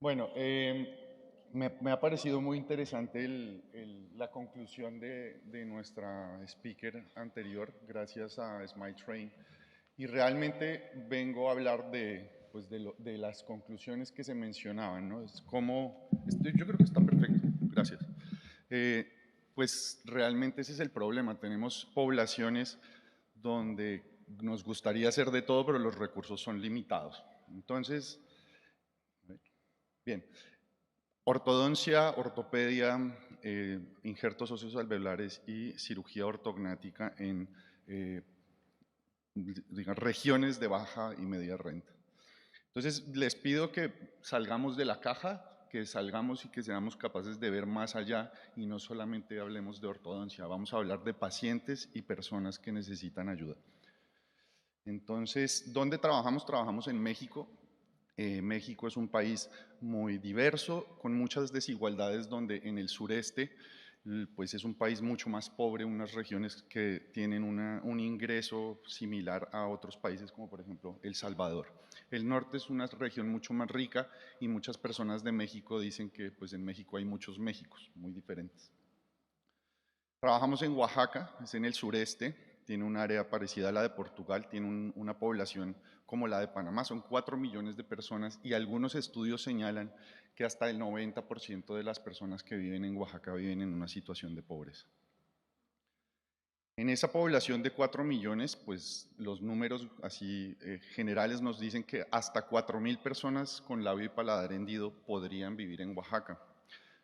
Bueno, me ha parecido muy interesante la conclusión de nuestra speaker anterior, gracias a Smile Train. Y realmente vengo a hablar pues de las conclusiones que se mencionaban, ¿no? Es como, yo creo que está perfecto, gracias. Pues realmente ese es el problema. Tenemos poblaciones donde nos gustaría hacer de todo, pero los recursos son limitados. Entonces, bien, ortodoncia, ortopedia, injertos óseos alveolares y cirugía ortognática en regiones de baja y media renta. Entonces, les pido que salgamos de la caja, que salgamos y que seamos capaces de ver más allá y no solamente hablemos de ortodoncia, vamos a hablar de pacientes y personas que necesitan ayuda. Entonces, ¿dónde trabajamos? Trabajamos en México. México es un país muy diverso, con muchas desigualdades, donde en el sureste pues es un país mucho más pobre, unas regiones que tienen un ingreso similar a otros países como por ejemplo El Salvador. El norte es una región mucho más rica y muchas personas de México dicen que pues en México hay muchos Méxicos muy diferentes. Trabajamos en Oaxaca, es en el sureste, tiene un área parecida a la de Portugal, tiene una población como la de Panamá, son 4 millones de personas y algunos estudios señalan que hasta el 90% de las personas que viven en Oaxaca viven en una situación de pobreza. En esa población de 4 millones, pues los números así generales nos dicen que hasta 4.000 personas con labio y paladar hendido podrían vivir en Oaxaca.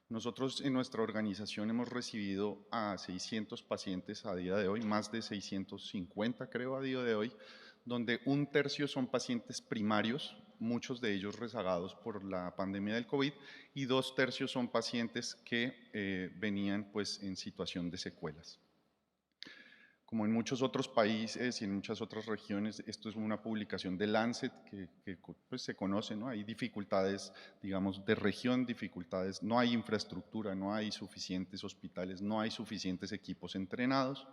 Nosotros en nuestra organización hemos recibido a 600 pacientes a día de hoy, más de 650 creo a día de hoy, donde un tercio son pacientes primarios, muchos de ellos rezagados por la pandemia del COVID, y 2/3 son pacientes que venían pues en situación de secuelas. Como en muchos otros países y en muchas otras regiones, esto es una publicación de Lancet que pues, se conoce, ¿no? Hay dificultades, digamos, de región, dificultades, no hay infraestructura, no hay suficientes hospitales, no hay suficientes equipos entrenados,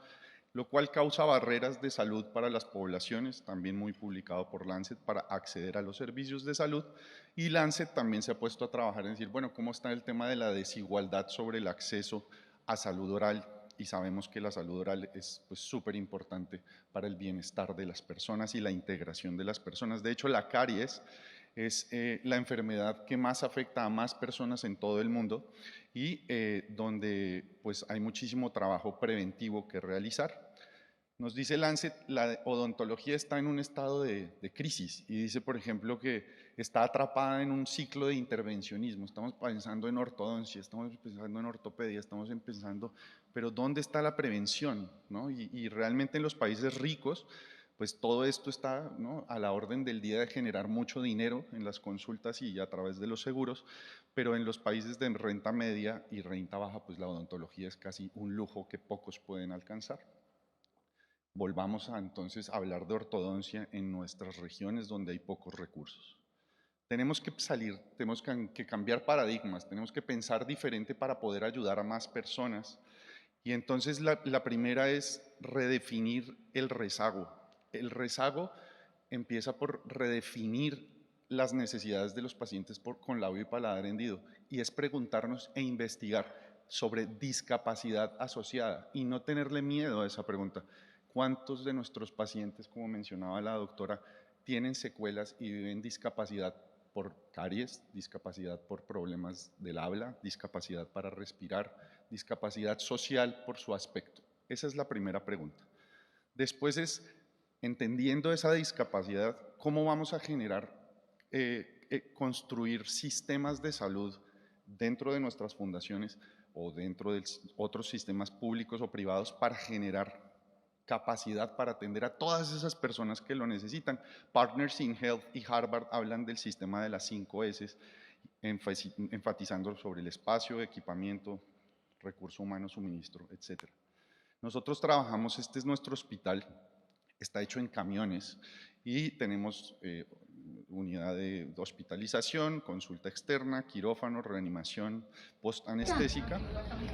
lo cual causa barreras de salud para las poblaciones, también muy publicado por Lancet, para acceder a los servicios de salud. Y Lancet también se ha puesto a trabajar en decir, bueno, ¿cómo está el tema de la desigualdad sobre el acceso a salud oral? Y sabemos que la salud oral es súper importante para el bienestar de las personas y la integración de las personas. De hecho, la caries es la enfermedad que más afecta a más personas en todo el mundo y donde pues, hay muchísimo trabajo preventivo que realizar. Nos dice Lancet, la odontología está en un estado de crisis y dice, por ejemplo, que está atrapada en un ciclo de intervencionismo. Estamos pensando en ortodoncia, estamos pensando en ortopedia, estamos pensando, pero ¿dónde está la prevención? ¿No? Y realmente en los países ricos, pues todo esto está, ¿no?, a la orden del día de generar mucho dinero en las consultas y a través de los seguros, pero en los países de renta media y renta baja, pues la odontología es casi un lujo que pocos pueden alcanzar. Volvamos a entonces hablar de ortodoncia en nuestras regiones donde hay pocos recursos. Tenemos que salir, tenemos que cambiar paradigmas, tenemos que pensar diferente para poder ayudar a más personas. Y entonces la primera es redefinir el rezago. El rezago empieza por redefinir las necesidades de los pacientes con labio y paladar hendido y es preguntarnos e investigar sobre discapacidad asociada y no tenerle miedo a esa pregunta. ¿Cuántos de nuestros pacientes, como mencionaba la doctora, tienen secuelas y viven discapacidad por caries, discapacidad por problemas del habla, discapacidad para respirar, discapacidad social por su aspecto? Esa es la primera pregunta. Después es, entendiendo esa discapacidad, ¿cómo vamos a generar, construir sistemas de salud dentro de nuestras fundaciones o dentro de otros sistemas públicos o privados para generar capacidad para atender a todas esas personas que lo necesitan? Partners in Health y Harvard hablan del sistema de las 5 S, enfatizando sobre el espacio, equipamiento, recurso humano, suministro, etc. Nosotros trabajamos, este es nuestro hospital, está hecho en camiones y tenemos unidad de hospitalización, consulta externa, quirófano, reanimación post-anestésica.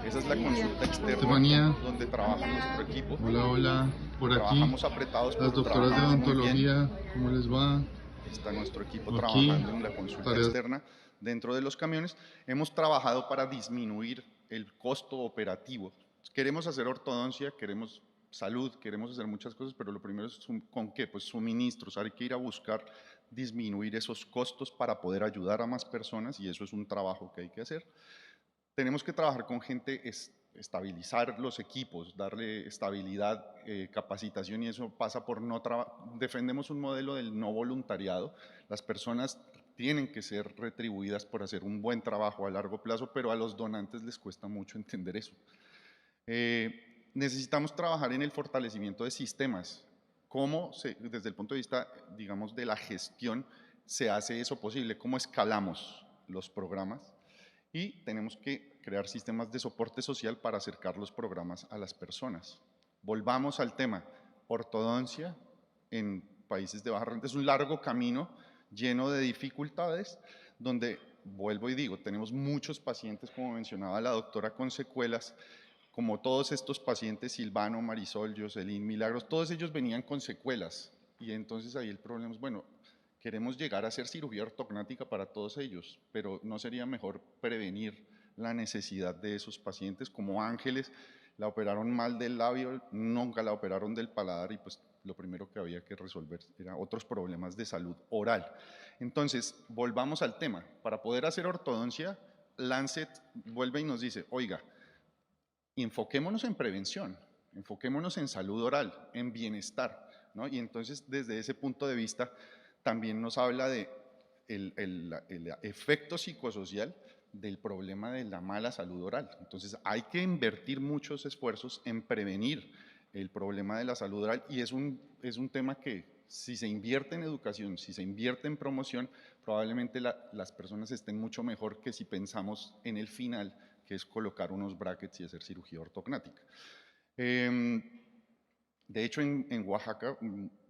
Esa es la consulta externa Estefanía, donde trabaja nuestro equipo. hola, hola, por aquí, Trabajamos apretados, las pero doctoras de trabajamos muy bien. odontología, ¿cómo les va? Está nuestro equipo Aquí, trabajando en la consulta tareas. externa, dentro de los camiones. Hemos trabajado para disminuir el costo operativo. Queremos hacer ortodoncia, queremos salud, queremos hacer muchas cosas, pero lo primero es ¿con qué? Pues suministros. Hay que ir a buscar disminuir esos costos para poder ayudar a más personas y eso es un trabajo que hay que hacer. Tenemos que trabajar con gente, estabilizar los equipos, darle estabilidad, capacitación y eso pasa por no trabajar. Defendemos un modelo del no voluntariado. Las personas tienen que ser retribuidas por hacer un buen trabajo a largo plazo, pero a los donantes les cuesta mucho entender eso. Necesitamos trabajar en el fortalecimiento de sistemas. ¿Cómo, desde el punto de vista, digamos, de la gestión, se hace eso posible? ¿Cómo escalamos los programas? Y tenemos que crear sistemas de soporte social para acercar los programas a las personas. Volvamos al tema, ortodoncia en países de baja renta es un largo camino lleno de dificultades, donde, vuelvo y digo, tenemos muchos pacientes, como mencionaba la doctora, con secuelas, como todos estos pacientes, Silvano, Marisol, Jocelyn, Milagros, todos ellos venían con secuelas. Y entonces ahí el problema es, bueno, queremos llegar a hacer cirugía ortognática para todos ellos, pero ¿no sería mejor prevenir la necesidad de esos pacientes? Como Ángeles, la operaron mal del labio, nunca la operaron del paladar y pues lo primero que había que resolver eran otros problemas de salud oral. Entonces, volvamos al tema. Para poder hacer ortodoncia, Lancet vuelve y nos dice, oiga, enfoquémonos en prevención, enfoquémonos en salud oral, en bienestar, ¿no? Y entonces desde ese punto de vista también nos habla de el efecto psicosocial del problema de la mala salud oral. Entonces hay que invertir muchos esfuerzos en prevenir el problema de la salud oral y es un tema que si se invierte en educación, si se invierte en promoción, probablemente las personas estén mucho mejor que si pensamos en el final, que es colocar unos brackets y hacer cirugía ortognática. De hecho, en Oaxaca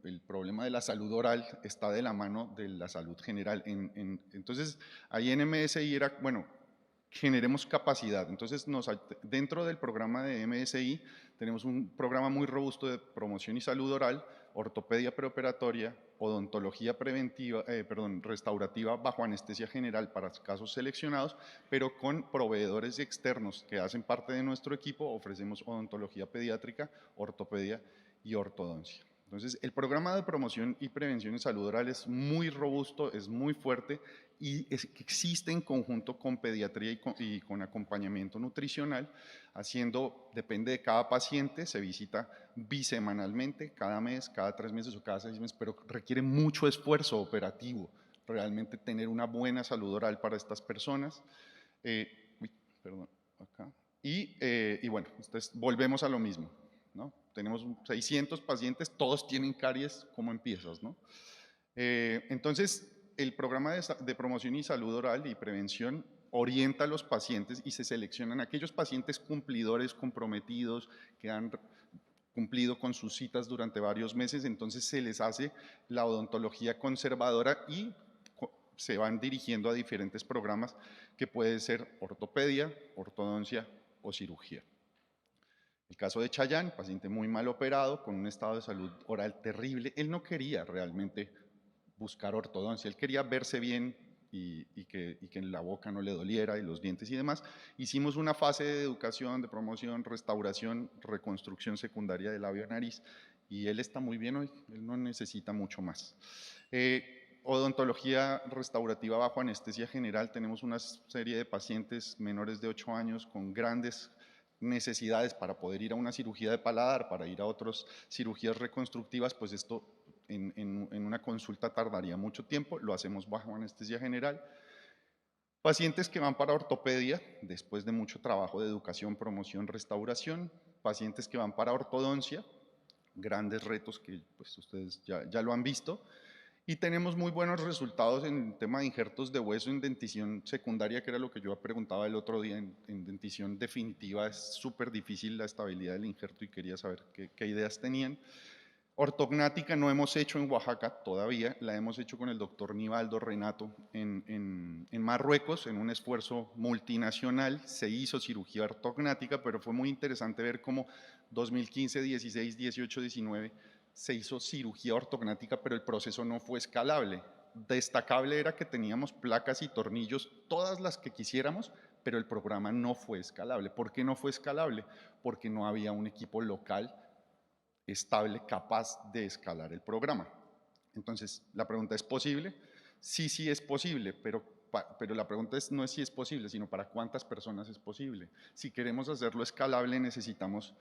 el problema de la salud oral está de la mano de la salud general. Entonces, ahí en MSI era, bueno, generemos capacidad. Entonces, dentro del programa de MSI tenemos un programa muy robusto de promoción y salud oral, ortopedia preoperatoria, odontología preventiva, restaurativa bajo anestesia general para casos seleccionados, pero con proveedores externos que hacen parte de nuestro equipo, ofrecemos odontología pediátrica, ortopedia y ortodoncia. Entonces, el programa de promoción y prevención en salud oral es muy robusto, es muy fuerte y existe en conjunto con pediatría y con acompañamiento nutricional, depende de cada paciente, se visita bisemanalmente, cada mes, cada 3 meses o cada 6 meses, pero requiere mucho esfuerzo operativo, realmente tener una buena salud oral para estas personas. Perdón, acá. Y bueno, entonces volvemos a lo mismo, ¿no? Tenemos 600 pacientes, todos tienen caries, ¿cómo empiezas, no? Entonces, el programa de promoción y salud oral y prevención orienta a los pacientes y se seleccionan aquellos pacientes cumplidores, comprometidos, que han cumplido con sus citas durante varios meses, entonces se les hace la odontología conservadora y se van dirigiendo a diferentes programas que puede ser ortopedia, ortodoncia o cirugía. El caso de Chayán, paciente muy mal operado, con un estado de salud oral terrible, él no quería realmente buscar ortodoncia, él quería verse bien y que en la boca no le doliera y los dientes y demás. Hicimos una fase de educación, de promoción, restauración, reconstrucción secundaria de labio y nariz y él está muy bien hoy, él no necesita mucho más. Odontología restaurativa bajo anestesia general, tenemos una serie de pacientes menores de 8 años con grandes necesidades para poder ir a una cirugía de paladar, para ir a otras cirugías reconstructivas, pues esto en una consulta tardaría mucho tiempo, lo hacemos bajo anestesia general. Pacientes que van para ortopedia, después de mucho trabajo de educación, promoción, restauración. Pacientes que van para ortodoncia, grandes retos que pues, ustedes ya lo han visto. Y tenemos muy buenos resultados en el tema de injertos de hueso en dentición secundaria, que era lo que yo preguntaba el otro día. En dentición definitiva es súper difícil la estabilidad del injerto y quería saber qué ideas tenían. Ortognática no hemos hecho en Oaxaca todavía, la hemos hecho con el doctor Nivaldo Renato en Marruecos, en un esfuerzo multinacional. Se hizo cirugía ortognática, pero fue muy interesante ver cómo 2015, 16, 18, 19 se hizo cirugía ortognática, pero el proceso no fue escalable. destacable era que teníamos placas y tornillos, todas las que quisiéramos, pero el programa no fue escalable. ¿Por qué no fue escalable? Porque no había un equipo local estable capaz de escalar el programa. Entonces, la pregunta es posible. Sí, sí es posible, pero la pregunta no es si es posible, sino para cuántas personas es posible. Si queremos hacerlo escalable, necesitamos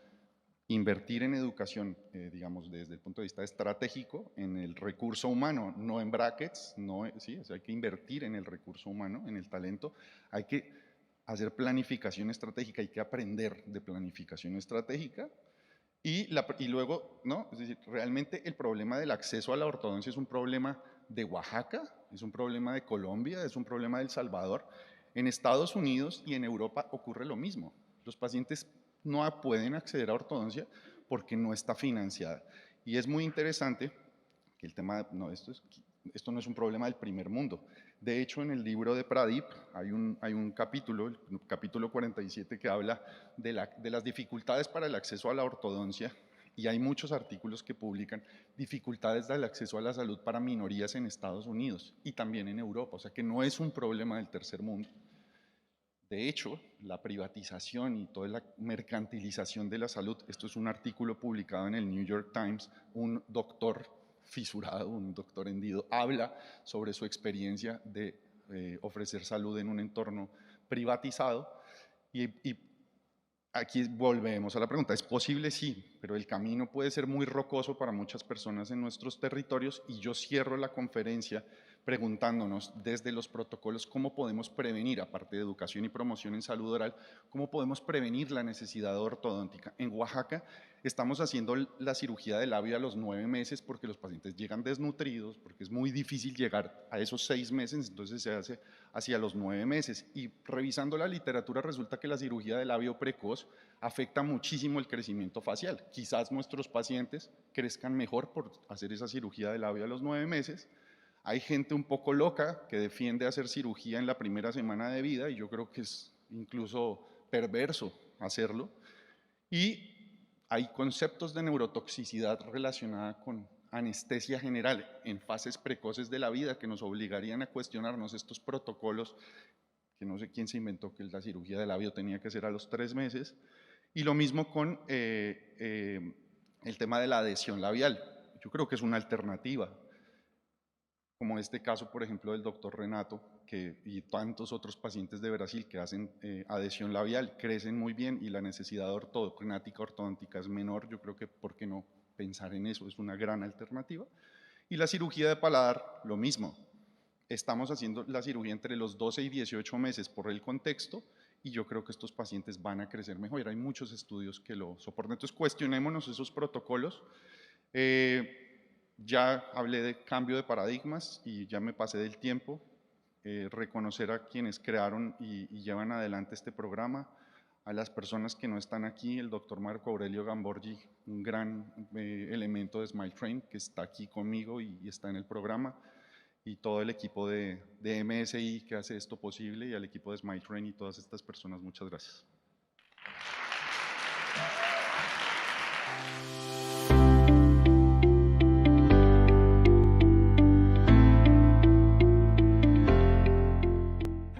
invertir en educación, digamos, desde el punto de vista estratégico, en el recurso humano, no en brackets, no, sí, o sea, hay que invertir en el recurso humano, en el talento, hay que hacer planificación estratégica, hay que aprender de planificación estratégica y luego, ¿no? Es decir, realmente el problema del acceso a la ortodoncia es un problema de Oaxaca, es un problema de Colombia, es un problema de El Salvador. En Estados Unidos y en Europa ocurre lo mismo. Los pacientes no pueden acceder a ortodoncia porque no está financiada. Y es muy interesante que el tema, no, esto no es un problema del primer mundo. De hecho, en el libro de Pradip hay un capítulo, el capítulo 47, que habla de las dificultades para el acceso a la ortodoncia, y hay muchos artículos que publican dificultades del acceso a la salud para minorías en Estados Unidos y también en Europa, o sea que no es un problema del tercer mundo. De hecho, la privatización y toda la mercantilización de la salud, esto es un artículo publicado en el New York Times, un doctor fisurado, un doctor hendido, habla sobre su experiencia de ofrecer salud en un entorno privatizado y aquí volvemos a la pregunta, ¿es posible? Sí, pero el camino puede ser muy rocoso para muchas personas en nuestros territorios y yo cierro la conferencia preguntándonos desde los protocolos cómo podemos prevenir, aparte de educación y promoción en salud oral, cómo podemos prevenir la necesidad ortodóntica. En Oaxaca estamos haciendo la cirugía de labio a los 9 meses porque los pacientes llegan desnutridos, porque es muy difícil llegar a esos 6 meses, entonces se hace hacia los 9 meses. Y revisando la literatura resulta que la cirugía de labio precoz afecta muchísimo el crecimiento facial. Quizás nuestros pacientes crezcan mejor por hacer esa cirugía de labio a los 9 meses. Hay gente un poco loca que defiende hacer cirugía en la primera semana de vida y yo creo que es incluso perverso hacerlo. Y hay conceptos de neurotoxicidad relacionada con anestesia general en fases precoces de la vida que nos obligarían a cuestionarnos estos protocolos, que no sé quién se inventó que la cirugía de labio tenía que ser a los 3 meses. Y lo mismo con el tema de la adhesión labial. Yo creo que es una alternativa, como este caso, por ejemplo, del doctor Renato, y tantos otros pacientes de Brasil que hacen adhesión labial, crecen muy bien y la necesidad ortognática ortodóntica es menor. Yo creo que, ¿por qué no pensar en eso? Es una gran alternativa. Y la cirugía de paladar, lo mismo. Estamos haciendo la cirugía entre los 12 y 18 meses por el contexto y yo creo que estos pacientes van a crecer mejor. Hay muchos estudios que lo soportan. Entonces, cuestionémonos esos protocolos. Ya hablé de cambio de paradigmas y ya me pasé del tiempo. Reconocer a quienes crearon y llevan adelante este programa, a las personas que no están aquí, el doctor Marco Aurelio Gamborgi, un gran elemento de Smile Train que está aquí conmigo y está en el programa, y todo el equipo de MSI que hace esto posible, y al equipo de Smile Train y todas estas personas, muchas gracias.